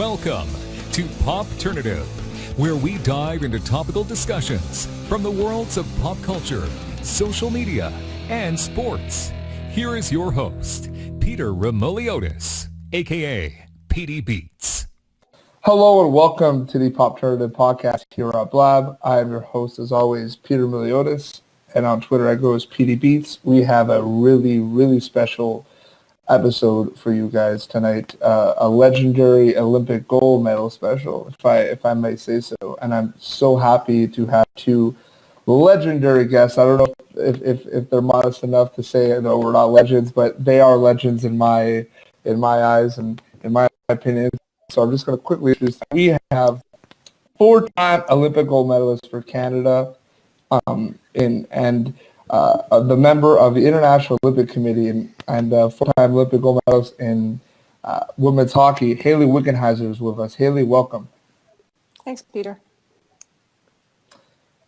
Welcome to Popternative, where we dive into topical discussions from the worlds of pop culture, social media, and sports. Here is your host, Peter Remoliotis, aka PD Beats. Hello and welcome to the Popternative podcast here at Blab. I am your host, as always, Peter Remoliotis, and on Twitter I go as PD Beats. We have a really special episode for you guys tonight, a legendary Olympic gold medal special, if I may say so. And I'm so happy to have two legendary guests. I don't know if they're modest enough to say, no, we're not legends, but they are legends in my eyes and in my opinion. So I'm just going to quickly introduce them. We have four-time Olympic gold medalist for Canada, the member of the International Olympic Committee and four-time Olympic gold medalist in women's hockey. Hayley Wickenheiser is with us. Hayley, welcome. Thanks, Peter.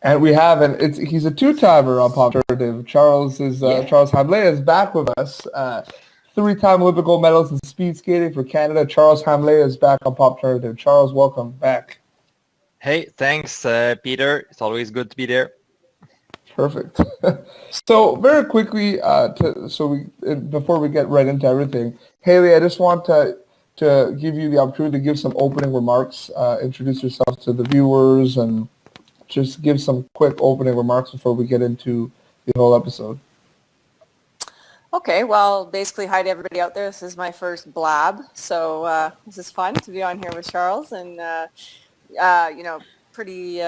And we have, he's a two-timer on Popternative. Charles Hamelin is back with us. Three-time Olympic gold medalist in speed skating for Canada. Charles Hamelin is back on Popternative. Charles, welcome back. Hey, thanks, Peter. It's always good to be there. Perfect. So very quickly, before we get right into everything, Hayley, I just want to give you the opportunity to give some opening remarks, introduce yourself to the viewers, and just give some quick opening remarks before we get into the whole episode. Okay, well, basically, hi to everybody out there. This is my first blab, so this is fun to be on here with Charles, and pretty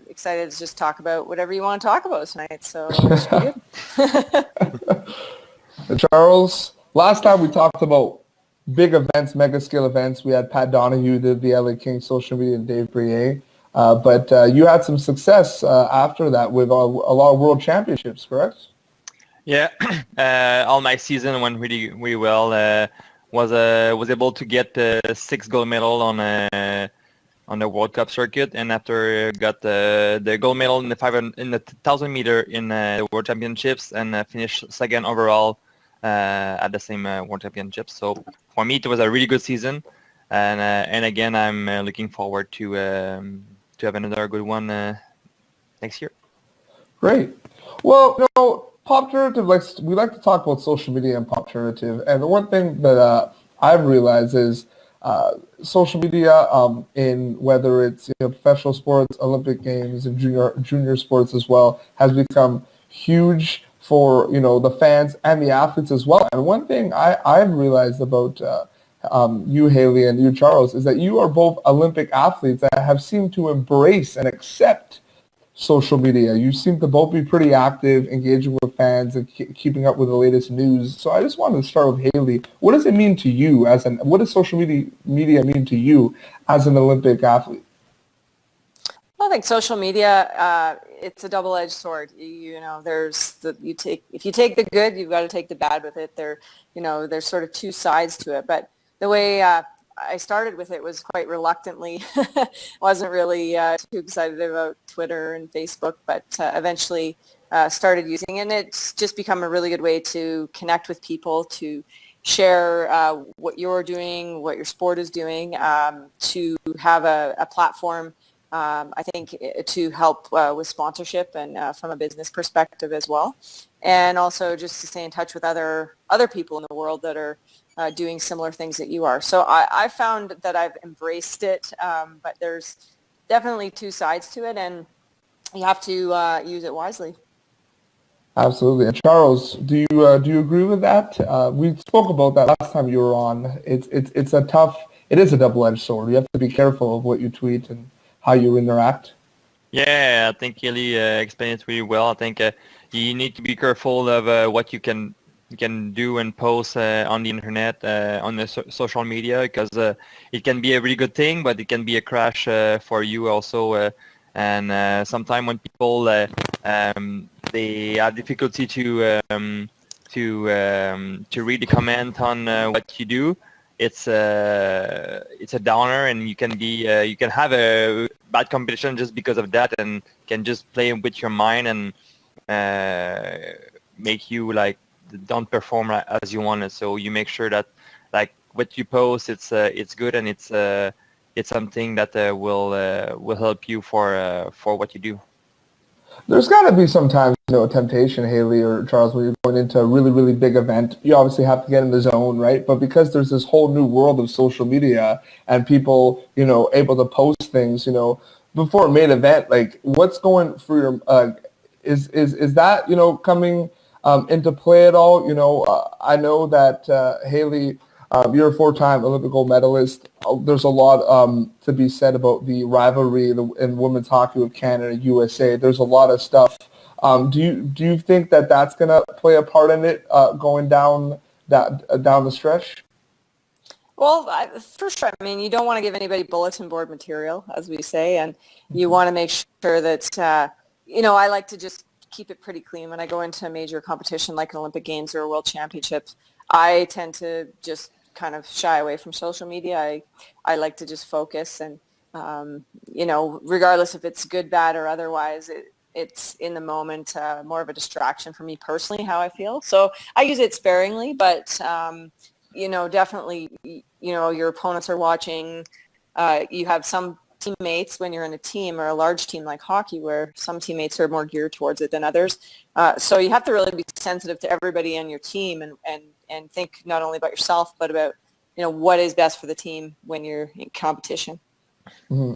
excited to just talk about whatever you want to talk about tonight. So it should be good. Charles, last time we talked about big events, mega scale events. We had Pat Donahue, did the LA Kings social media, and Dave Briere. But you had some success after that with a lot of world championships, correct? Yeah, all my season went really well. Was able to get 6 gold medal on the World Cup circuit, and after got the gold medal in the 1,000 meter in the World Championships, and finished second overall at the same World Championships. So for me, it was a really good season, and again, I'm looking forward to have another good one next year. Great. Well, Popternative, we like to talk about social media and Popternative, and the one thing that I've realized is social media, in whether it's professional sports, Olympic Games, and junior sports as well, has become huge for the fans and the athletes as well. And one thing I've realized about you, Hayley, and you, Charles, is that you are both Olympic athletes that have seemed to embrace and accept social media. You seem to both be pretty active, engaging with fans and keeping up with the latest news. So I just wanted to start with Hayley. What does it mean to you what does social media mean to you as an Olympic athlete? Well, I think social media, it's a double-edged sword. If you take the good, you've got to take the bad with it. There's sort of two sides to it. But the way I started with it was quite reluctantly. Wasn't really too excited about Twitter and Facebook, but eventually started using it. And it's just become a really good way to connect with people, to share what you're doing, what your sport is doing, to have a platform, I think, to help with sponsorship and from a business perspective as well. And also just to stay in touch with other people in the world that are doing similar things that you are. So I found that I've embraced it, but there's definitely two sides to it, and you have to use it wisely. Absolutely. And Charles, do you agree with that? We spoke about that last time you were on. It is a double-edged sword. You have to be careful of what you tweet and how you interact. Yeah, I think Kelly explained it really well. I think you need to be careful of what you can do and post on the internet, on the social media, because it can be a really good thing, but it can be a crash for you also. And sometimes when people they have difficulty to read the comment on what you do, it's a downer, and you can have a bad competition just because of that, and can just play with your mind and make you don't perform as you wanted. So you make sure that what you post, it's good, and it's something that will help you for what you do. There's got to be sometimes, a temptation, Hayley or Charles, when you're going into a really, really big event. You obviously have to get in the zone, right? But because there's this whole new world of social media and people, able to post things, before a main event, like what's going through your, is that, coming into play at all? I know that Hayley, you're a four-time Olympic gold medalist. There's a lot to be said about the rivalry in women's hockey with Canada and USA. There's a lot of stuff. Do you think that that's going to play a part in it going down the stretch? Well, for sure. I mean, you don't want to give anybody bulletin board material, as we say, and you want to make sure that, I like to just keep it pretty clean when I go into a major competition like an Olympic Games or a World Championship. I tend to just kind of shy away from social media. I like to just focus and, regardless if it's good, bad, or otherwise, it's in the moment more of a distraction for me personally, how I feel. So I use it sparingly, but, definitely, your opponents are watching. You have some teammates when you're in a team or a large team like hockey where some teammates are more geared towards it than others. So you have to really be sensitive to everybody on your team and think not only about yourself, but about, what is best for the team when you're in competition. Mm-hmm.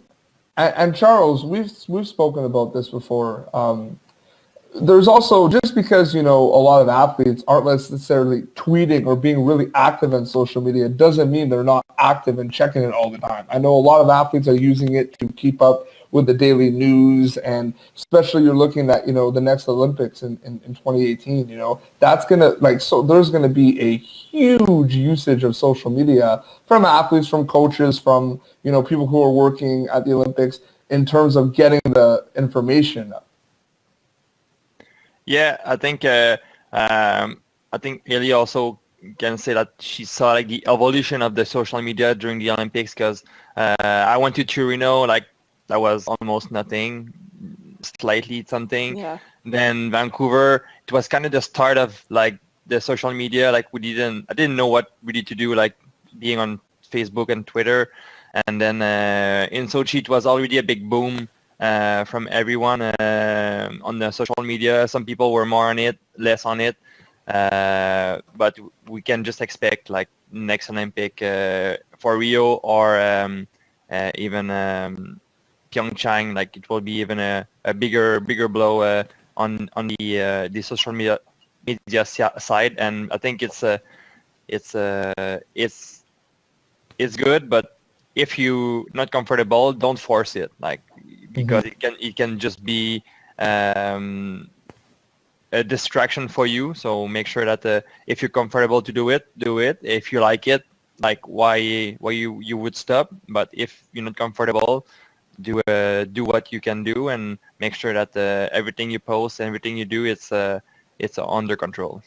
And Charles, we've spoken about this before. There's also, just because, a lot of athletes aren't necessarily tweeting or being really active on social media doesn't mean they're not active and checking it all the time. I know a lot of athletes are using it to keep up with the daily news, and especially you're looking at, the next Olympics in 2018, that's going to, so there's going to be a huge usage of social media from athletes, from coaches, from, people who are working at the Olympics in terms of getting the information. Yeah, I think Hayley also can say that she saw like the evolution of the social media during the Olympics, because I went to Torino, like that was almost nothing, slightly something. Yeah. Then Vancouver, it was kind of the start of like the social media. Like I didn't know what really to do, like being on Facebook and Twitter. And then in Sochi, it was already a big boom. From everyone on the social media. Some people were more on it, less on it. But we can just expect like next Olympic for Rio or even Pyeongchang, like it will be even a bigger blow on the social media side. And I think it's good, but if you not comfortable, don't force it. Like, because it can just be a distraction for you. So make sure that if you're comfortable to do it, do it. If you like it, like why you would stop. But if you're not comfortable, do what you can do, and make sure that everything you post, everything you do, it's under control.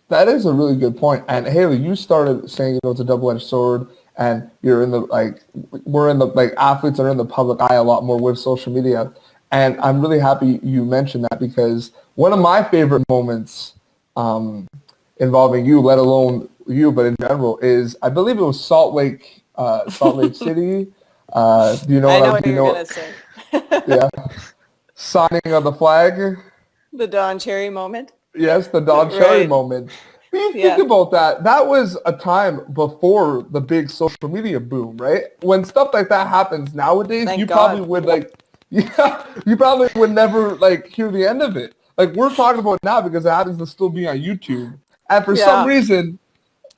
That is a really good point. And Hayley, you started saying, it's a double-edged sword, and you're in the, we're in the, athletes are in the public eye a lot more with social media. And I'm really happy you mentioned that, because one of my favorite moments involving you, let alone you, but in general, is, I believe it was Salt Lake City. Do you know I know what what you're going to say. Yeah. Signing of the flag. The Don Cherry moment. Yes, the Don Cherry Right. moment. When you think about that, that was a time before the big social media boom, right? When stuff like that happens nowadays, Thank you God. probably would you probably would never hear the end of it. Like, we're talking about it now because it happens to still be on YouTube. And for some reason,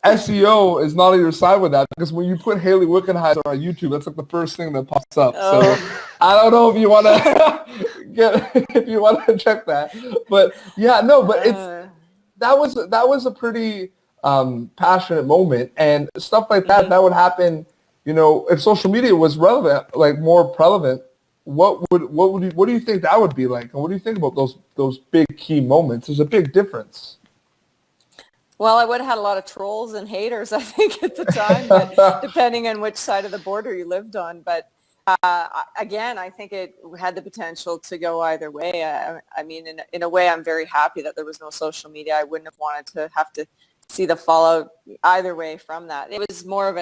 SEO is not on your side with that, because when you put Hayley Wickenheiser on YouTube, that's like the first thing that pops up. Oh. So I don't know if you want to check that, but yeah, no, but that was a pretty passionate moment, and stuff like that that would happen. If social media was relevant, more prevalent, what do you think that would be like, and what do you think about those big key moments? There's a big difference. Well, I would have had a lot of trolls and haters, I think, at the time, but depending on which side of the border you lived on. But again, I think it had the potential to go either way. I mean, in a way, I'm very happy that there was no social media. I wouldn't have wanted to have to see the fallout either way from that. It was more of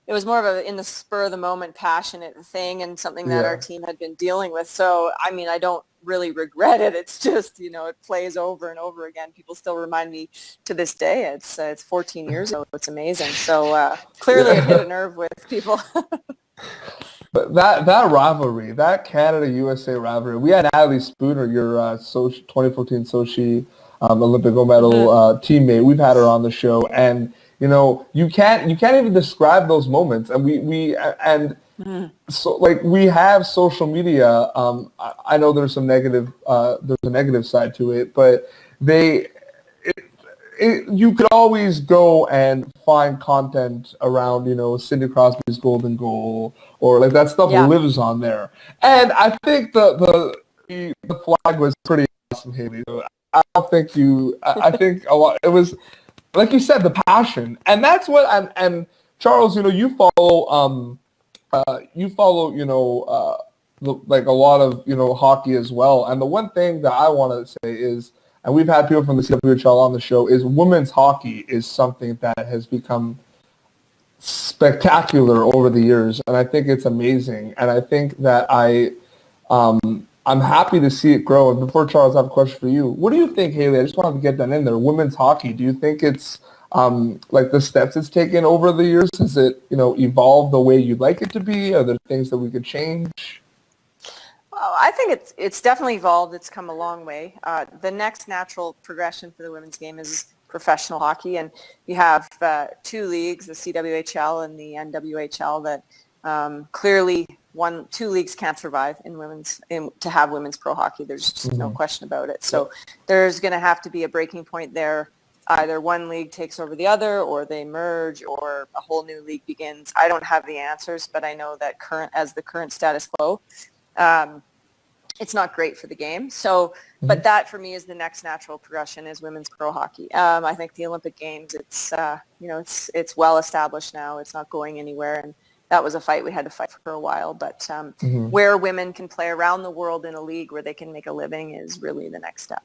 it was more of a in the spur of the moment passionate thing and something that our team had been dealing with. So, I mean, I don't really regret it. It's just, you know, it plays over and over again. People still remind me to this day. It's 14 years ago. It's amazing. So clearly it hit a nerve with people. But that rivalry, that Canada-USA rivalry, we had Natalie Spooner, your 2014 Sochi Olympic gold medal teammate. We've had her on the show, and you know, you can't even describe those moments. And so like we have social media. I know there's a negative side to it, but you could always go and find content around, you know, Sidney Crosby's golden goal, or like that stuff lives on there. And I think the flag was pretty awesome, Hayley. I don't think I think a lot. It was, like you said, the passion, and that's what. And Charles, you know, you follow, you know, like a lot of, you know, hockey as well. And the one thing that I want to say is, and we've had people from the CWHL on the show, is women's hockey is something that has become spectacular over the years, and I think it's amazing. And I think that I'm happy to see it grow. And before, Charles, I have a question for you. What do you think, Hayley? I just wanted to get that in there. Women's hockey, do you think it's like the steps it's taken over the years? Has it, you know, evolved the way you'd like it to be? Are there things that we could change? Well, I think it's definitely evolved. It's come a long way. The next natural progression for the women's game is professional hockey, and you have two leagues, the CWHL and the NWHL, that clearly two leagues can't survive to have women's pro hockey. There's just no question about it. So there's going to have to be a breaking point there. Either one league takes over the other, or they merge, or a whole new league begins. I don't have the answers, but I know that the current status quo, it's not great for the game. So, but that for me is the next natural progression, is women's pro hockey. I think the Olympic Games, it's you know, it's well established now. It's not going anywhere, and that was a fight we had to fight for a while. But where women can play around the world in a league where they can make a living is really the next step.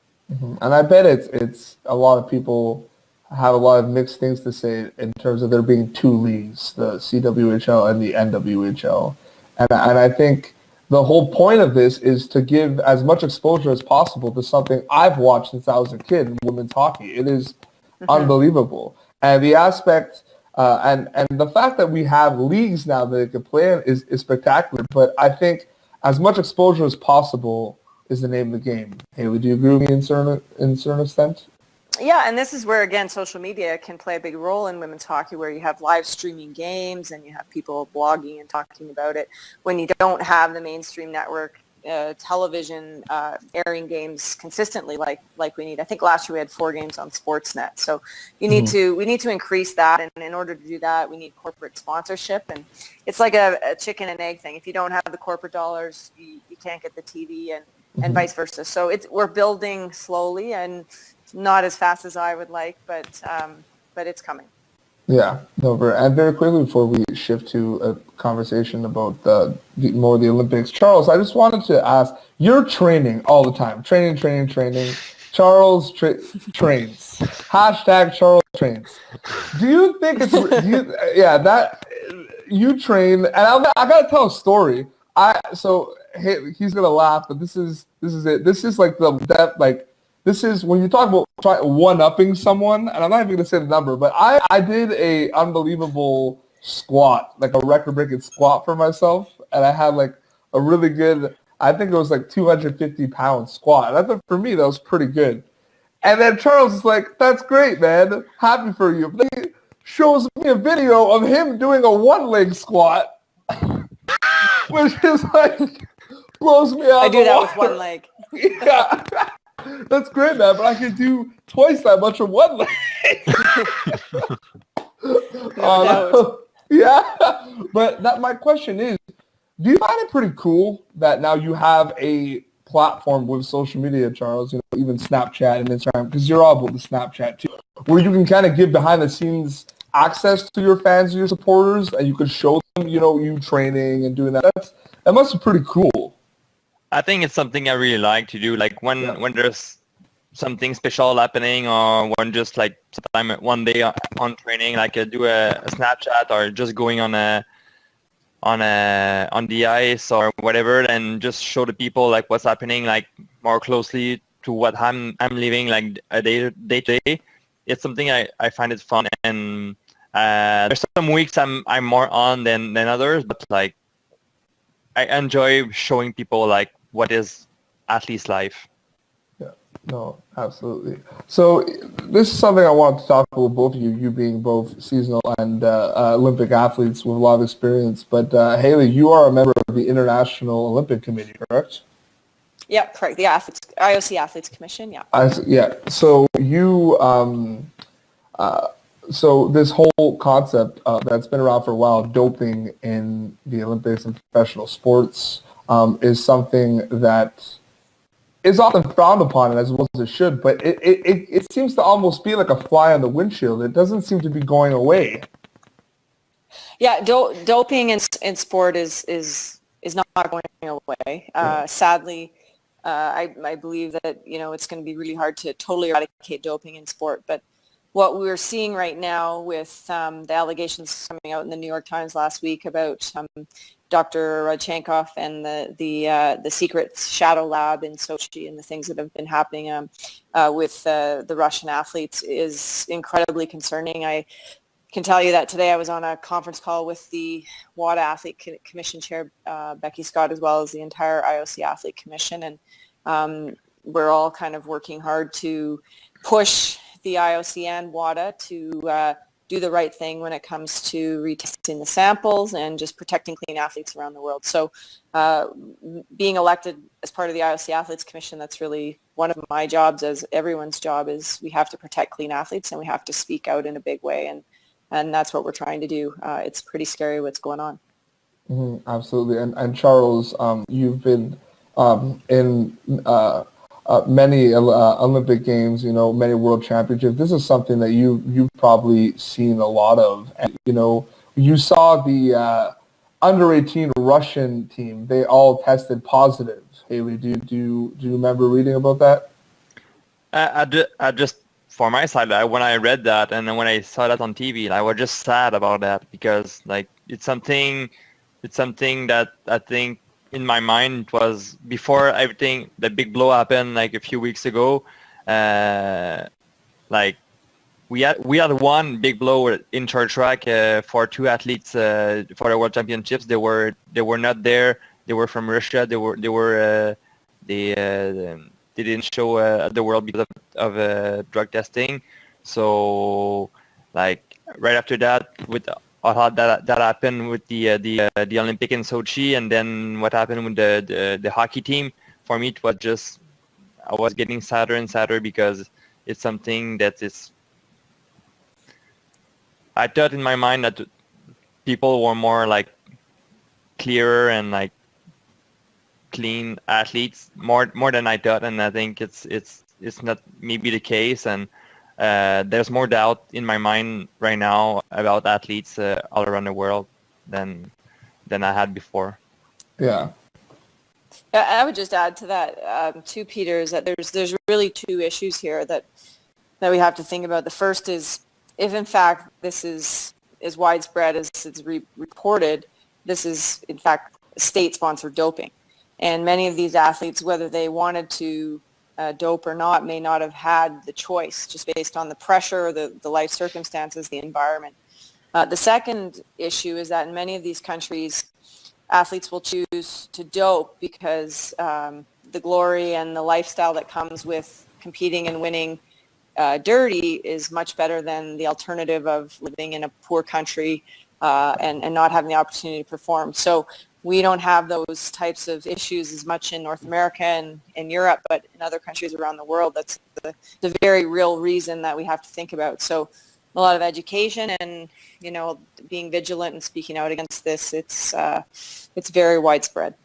And I bet it's a lot of people have a lot of mixed things to say in terms of there being two leagues, the CWHL and the NWHL, and I think the whole point of this is to give as much exposure as possible to something I've watched since I was a kid in women's hockey. It is unbelievable. And the aspect and the fact that we have leagues now that they can play in is spectacular. But I think as much exposure as possible is the name of the game. Hayley, do you agree with me in certain extent? Yeah, and this is where, again, social media can play a big role in women's hockey, where you have live streaming games and you have people blogging and talking about it. When you don't have the mainstream network television airing games consistently like we need. I think last year we had 4 games on Sportsnet. So we need to increase that, and in order to do that, we need corporate sponsorship. And it's like a chicken and egg thing. If you don't have the corporate dollars, you can't get the TV, and vice versa. So we're building slowly and not as fast as I would like, but it's coming. Yeah, and very quickly before we shift to a conversation about more of the Olympics, Charles, I just wanted to ask, you're training all the time, training. Charles trains. Hashtag Charles trains. Do you think it's that you train? And I gotta tell a story. He's gonna laugh, but this is it. This is like this is when you talk about one-upping someone, and I'm not even going to say the number, but I did a unbelievable squat, like a record-breaking squat for myself, and I had like a really good, I think it was like 250-pound squat, and I thought for me that was pretty good. And then Charles is like, that's great, man, happy for you. But he shows me a video of him doing a one-leg squat, which is like, blows me out. I do that with one leg. Yeah. That's great, man, but I could do twice that much with one leg. Yeah, but my question is, do you find it pretty cool that now you have a platform with social media, Charles, you know, even Snapchat and Instagram, because you're all about the Snapchat too, where you can kind of give behind-the-scenes access to your fans and your supporters, and you can show them, you know, you training and doing that. That must be pretty cool. I think it's something I really like to do. Like when there's something special happening, or just like sometime one day on training, like do a Snapchat, or just going on the ice or whatever, and just show the people like what's happening, like more closely to what I'm living like a day to day. It's something I find it fun, and there's some weeks I'm more on than others, but like I enjoy showing people like what is athlete's life. Yeah, no, absolutely. So this is something I wanted to talk about with both of you, you being both seasonal and Olympic athletes with a lot of experience. But Hayley, you are a member of the International Olympic Committee, correct? Yeah, correct. The IOC Athletes Commission. Yeah. Yeah. So you, so this whole concept that's been around for a while, doping in the Olympics and professional sports, is something that is often frowned upon, as well as it should. But it seems to almost be like a fly on the windshield. It doesn't seem to be going away. Yeah, doping in sport is not going away. Sadly, I believe that it's going to be really hard to totally eradicate doping in sport. But what we're seeing right now with the allegations coming out in the New York Times last week about Dr. Rodchenkov and the secret shadow lab in Sochi and the things that have been happening with the Russian athletes is incredibly concerning. I can tell you that today I was on a conference call with the WADA Athlete Commission Chair, Becky Scott, as well as the entire IOC Athlete Commission. And we're all kind of working hard to push the IOC and WADA to do the right thing when it comes to retesting the samples and just protecting clean athletes around the world. So being elected as part of the IOC Athletes Commission, that's really one of my jobs, as everyone's job is. We have to protect clean athletes and we have to speak out in a big way. And that's what we're trying to do. It's pretty scary what's going on. Mm-hmm, absolutely. And Charles, you've been in many Olympic Games, many World Championships. This is something that you've probably seen a lot of. And, you saw the under 18 Russian team. They all tested positive. Hayley, do you remember reading about that? I just, for my side, when I read that and then when I saw that on TV, I was just sad about that, because like it's something that I think in my mind it was before everything, the big blow happened like a few weeks ago. Like we had one big blow in short track for two athletes for the World Championships. They were not there. They were from Russia. They didn't show at the World because of drug testing. So, like right after that, with all that happened with the Olympic in Sochi, and then what happened with the hockey team, for me it was just, I was getting sadder and sadder, because it's something that is. I thought in my mind that people were more like clearer and like clean athletes more than I thought, and I think it's not maybe the case, and there's more doubt in my mind right now about athletes all around the world than I had before. Yeah. I would just add to that too, Peter, is that there's really two issues here that we have to think about. The first is, if in fact this is as widespread as it's reported, this is in fact state-sponsored doping. And many of these athletes, whether they wanted to dope or not, may not have had the choice, just based on the pressure, the life circumstances, the environment. The second issue is that in many of these countries, athletes will choose to dope because the glory and the lifestyle that comes with competing and winning dirty is much better than the alternative of living in a poor country and not having the opportunity to perform. So we don't have those types of issues as much in North America and in Europe, but in other countries around the world, that's the very real reason that we have to think about. So a lot of education and, being vigilant and speaking out against this, it's very widespread.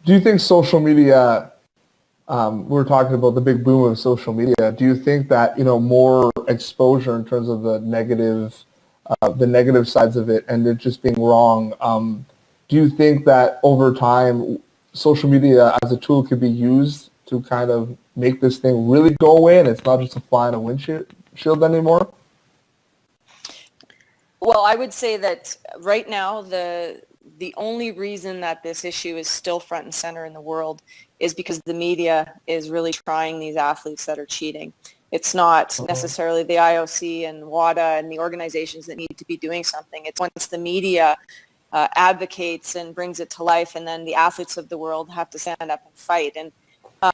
Do you think social media, we're talking about the big boom of social media, do you think that, more exposure in terms of the negative sides of it and it just being wrong, do you think that over time social media as a tool could be used to kind of make this thing really go away and it's not just a fly in a windshield anymore? Well, I would say that right now the only reason that this issue is still front and center in the world is because the media is really trying these athletes that are cheating. It's not necessarily the IOC and WADA and the organizations that need to be doing something. It's once the media advocates and brings it to life, and then the athletes of the world have to stand up and fight. And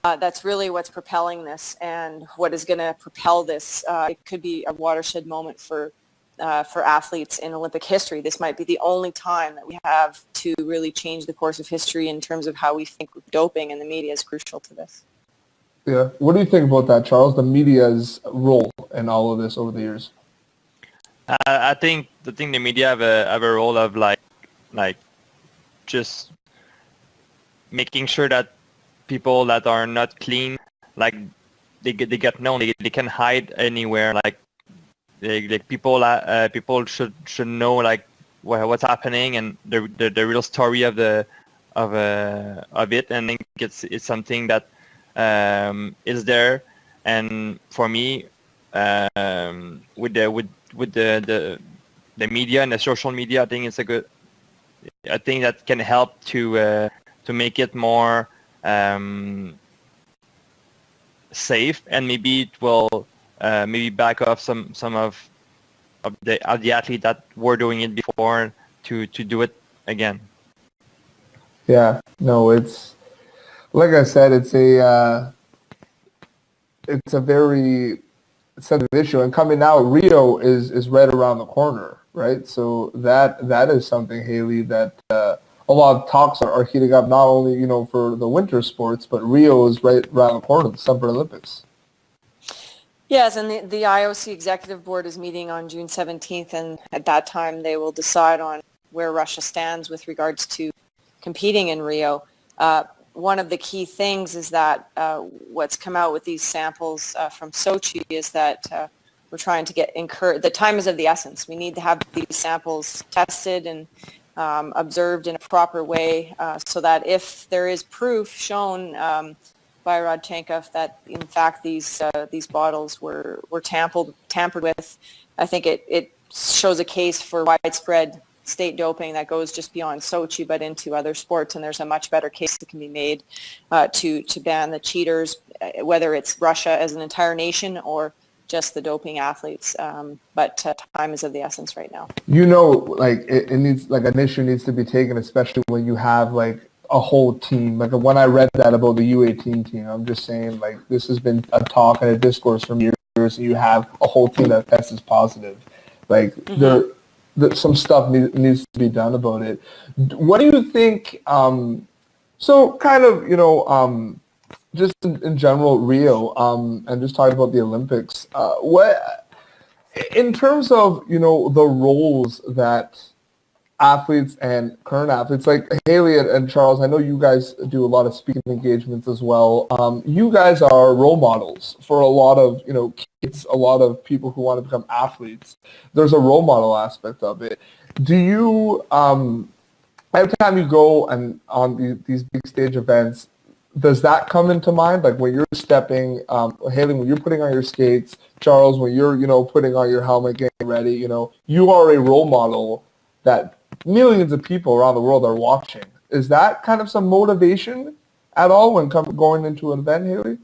that's really what's propelling this, and what is going to propel this. It could be a watershed moment for athletes in Olympic history. This might be the only time that we have to really change the course of history in terms of how we think of doping, and the media is crucial to this. Yeah. What do you think about that, Charles? The media's role in all of this over the years? I think the media have a role of like just making sure that people that are not clean, like they get known. They can hide anywhere. Like people should know like what's happening and the real story of it. And I think it's something that is there. And for me, with the media and the social media, I think I think that can help to make it more safe, and maybe it will maybe back off some of the athletes that were doing it before to do it again. Yeah, no, it's like I said, it's a very sensitive issue, and coming out, Rio is right around the corner, right? So that is something, Hayley, that a lot of talks are heating up, not only for the winter sports, but Rio is right around the corner, the Summer Olympics. Yes, and the IOC Executive Board is meeting on June 17th, and at that time they will decide on where Russia stands with regards to competing in Rio. One of the key things is that what's come out with these samples from Sochi is that we're trying to the time is of the essence. We need to have these samples tested and observed in a proper way so that if there is proof shown by Rodchenkov that in fact these bottles were tampered with, I think it shows a case for widespread state doping that goes just beyond Sochi but into other sports, and there's a much better case that can be made to ban the cheaters, whether it's Russia as an entire nation or just the doping athletes. But time is of the essence right now. Like it needs, like an issue needs to be taken, especially when you have like a whole team. Like when I read that about the U18 team, I'm just saying like this has been a talk and a discourse for years. And you have a whole team that tests positive. Like some stuff needs to be done about it. What do you think? So kind of just in general, Rio, and just talking about the Olympics. What in terms of the roles that athletes and current athletes, like Hayley and Charles, I know you guys do a lot of speaking engagements as well. You guys are role models for a lot of kids, a lot of people who want to become athletes. There's a role model aspect of it. Do you every time you go and on these big stage events, does that come into mind? Like when you're stepping, Hayley, when you're putting on your skates, Charles, when you're putting on your helmet, getting ready, you are a role model that millions of people around the world are watching. Is that kind of some motivation at all when going into an event, Hayley?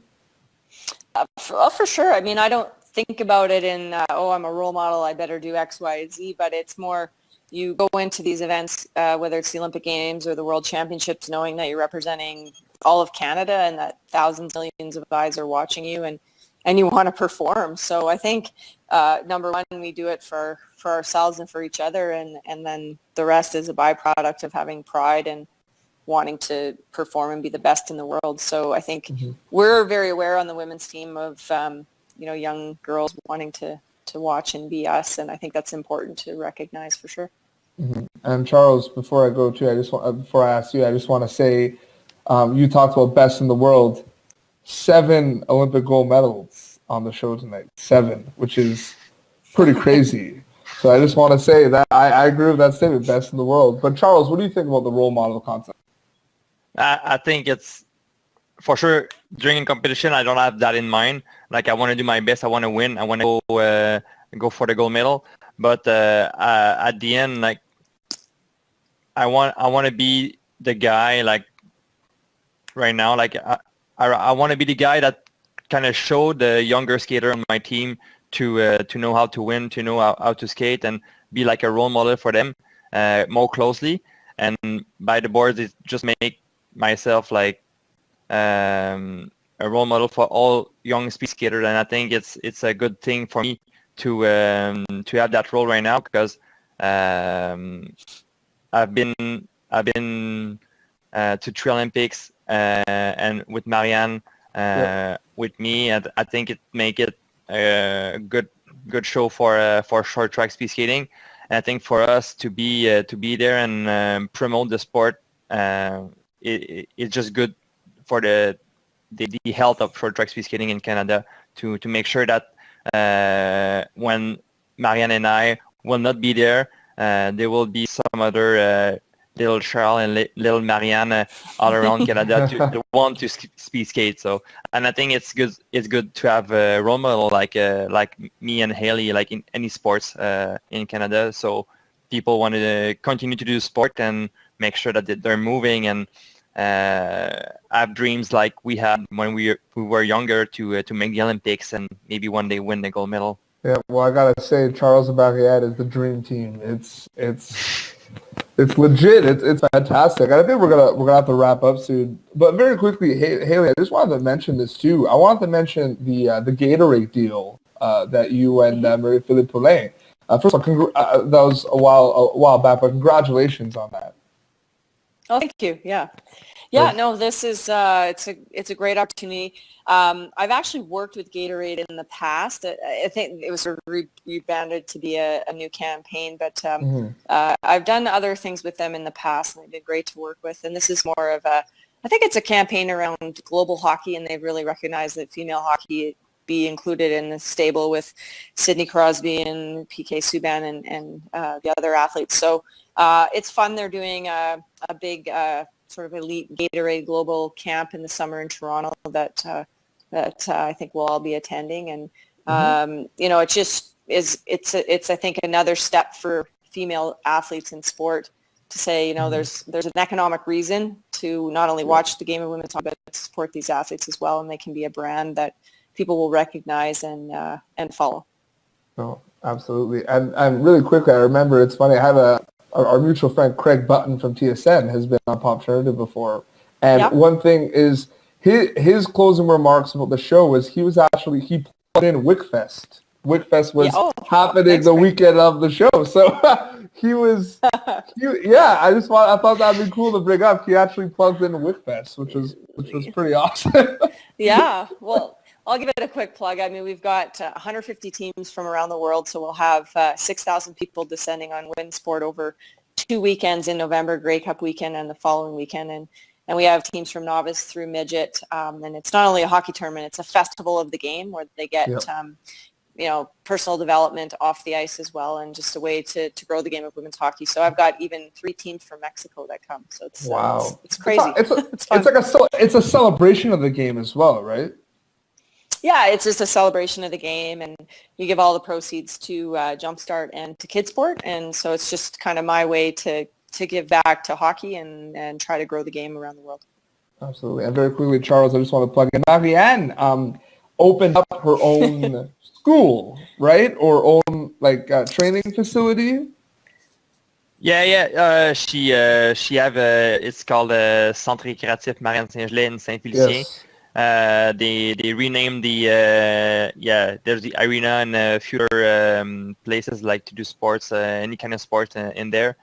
For sure. I mean, I don't think about it in, I'm a role model, I better do X, Y, Z, but it's more you go into these events, whether it's the Olympic Games or the World Championships, knowing that you're representing all of Canada and that thousands, millions of eyes are watching you, and you want to perform. So I think, number one, we do it for ourselves and for each other, and then the rest is a byproduct of having pride and wanting to perform and be the best in the world. So I think we're very aware on the women's team of, young girls wanting to watch and be us, and I think that's important to recognize for sure. Mm-hmm. And Charles, before I go to, before I ask you, I just want to say, you talked about best in the world. 7 Olympic gold medals on the show tonight. 7, which is pretty crazy. So I just want to say that I agree with that statement, best in the world. But Charles, what do you think about the role model concept? I think it's, for sure, during a competition, I don't have that in mind. Like, I want to do my best. I want to win. I want to go for the gold medal. But at the end, like, I want to be the guy, like, right now. Like, I want to be the guy that kind of showed the younger skater on my team to know how to win, to know how to skate, and be like a role model for them more closely. And by the boards, it just make myself like a role model for all young speed skaters. And I think it's a good thing for me to have that role right now, because I've been to 3 Olympics and with Marianne with me, and I think it make it a good show for short track speed skating. And I think for us to be there and promote the sport, it's just good for the health of short track speed skating in Canada, to make sure that when Marianne and I will not be there, there will be some other little Charles and little Marianne all around Canada to want to speed skate. So, and I think it's good. It's good to have a role model like me and Hayley, like in any sports in Canada. So people want to continue to do sport and make sure that they're moving and have dreams like we had when we were younger to make the Olympics and maybe one day win the gold medal. Yeah, well, I gotta say, Charles and Marianne is the dream team. It's legit. It's fantastic. I think we're gonna have to wrap up soon. But very quickly, Hayley, I just wanted to mention this too. I wanted to mention the Gatorade deal that you and Marie-Philippe Poulin. First of all, that was a while back, but congratulations on that. Oh, thank you. Yeah. No, this is it's a great opportunity. I've actually worked with Gatorade in the past. I think it was sort of rebranded to be a new campaign, but I've done other things with them in the past, and they've been great to work with. And this is more of I think it's a campaign around global hockey, and they've really recognized that female hockey be included in the stable with Sidney Crosby and PK Subban and the other athletes. So it's fun. They're doing a big sort of elite Gatorade global camp in the summer in Toronto that I think we'll all be attending. And it just is. It's I think another step for female athletes in sport to say, there's an economic reason to not only watch the game of women's hockey, but to support these athletes as well, and they can be a brand that people will recognize and follow. Oh, absolutely. And really quickly, I remember, it's funny, I have our mutual friend Craig Button from TSN has been on Popternative before. And one thing is his closing remarks about the show was he plugged in WickFest. WickFest was happening the weekend of the show. So I thought that'd be cool to bring up. He actually plugged in WickFest, which was pretty awesome. Yeah. Well, I'll give it a quick plug. I mean, we've got 150 teams from around the world, so we'll have 6,000 people descending on WinSport over 2 weekends in November, Grey Cup weekend and the following weekend. And we have teams from novice through midget. And it's not only a hockey tournament, it's a festival of the game where they get, personal development off the ice as well, and just a way to grow the game of women's hockey. So I've got even 3 teams from Mexico that come. So it's it's crazy. It's a celebration of the game as well, right? Yeah, it's just a celebration of the game, and you give all the proceeds to Jumpstart and to Kidsport, and so it's just kind of my way to give back to hockey and try to grow the game around the world. Absolutely. And very quickly, Charles, I just want to plug in. Marianne opened up her own school, right? Or own training facility? Yeah. She have it's called Centre Récréatif Marianne Saint-Gelais in Saint-Félicien. Yes. They renamed there's the arena and a few other places like to do sports, any kind of sports in there,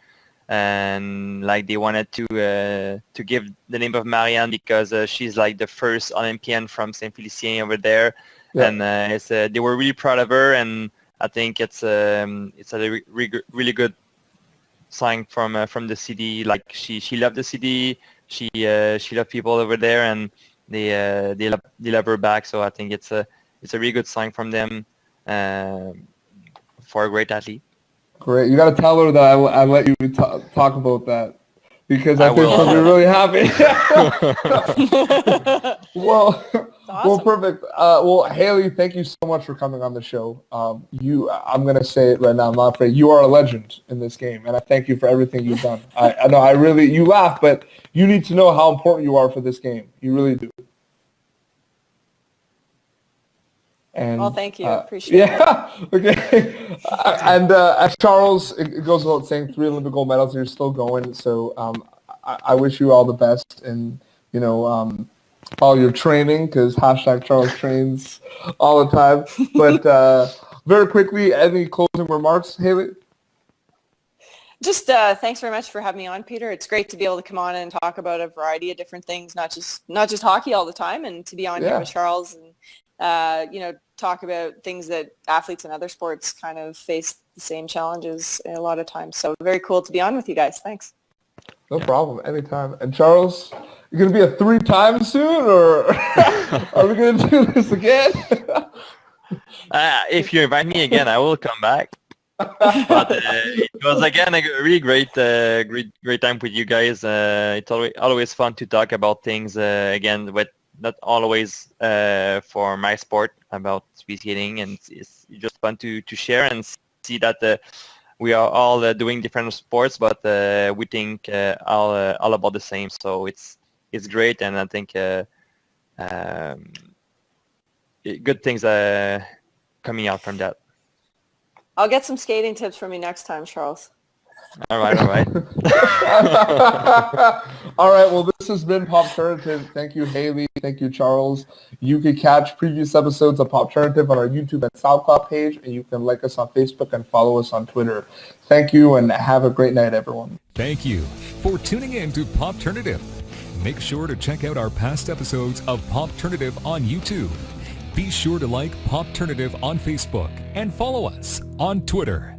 and like they wanted to give the name of Marianne because she's like the first Olympian from Saint-Félicien over there, and they were really proud of her, and I think it's a really good sign from the city. Like she loved the city, she loved people over there, and they love her back. So I think it's a really good sign from them for a great athlete. Great. You got to tell her that I let you talk about that. because I think will. he'll be really happy. Well, awesome. well, perfect. Well, Hayley, thank you so much for coming on the show. I'm going to say it right now. I'm not afraid. You are a legend in this game, and I thank you for everything you've done. I know I really, you laugh, but you need to know how important you are for this game. You really do. And, well, thank you. I appreciate it. Yeah. Okay. And as Charles, it goes without saying, 3 Olympic gold medals. You're still going. So I wish you all the best, and follow your training, because #Charles trains all the time. But very quickly, any closing remarks, Hayley? Just thanks very much for having me on, Peter. It's great to be able to come on and talk about a variety of different things, not just hockey all the time, and to be on here with Charles and talk about things that athletes in other sports kind of face the same challenges a lot of times. So very cool to be on with you guys. Thanks. No problem. Anytime. And Charles, you're going to be a 3-time soon, or are we going to do this again? If you invite me again, I will come back. But it was again a really great time with you guys. It's always fun to talk about things again, but not always for my sport, about speed skating, and it's just fun to share and see that we are all doing different sports, but we think all about the same. So it's great, and I think good things coming out from that. I'll get some skating tips from you next time, Charles. All right. All right. Well, this has been Popternative. Thank you, Hayley. Thank you, Charles. You can catch previous episodes of Popternative on our YouTube and SoundCloud page, and you can like us on Facebook and follow us on Twitter. Thank you, and have a great night, everyone. Thank you for tuning in to Popternative. Make sure to check out our past episodes of Popternative on YouTube. Be sure to like Popternative on Facebook and follow us on Twitter.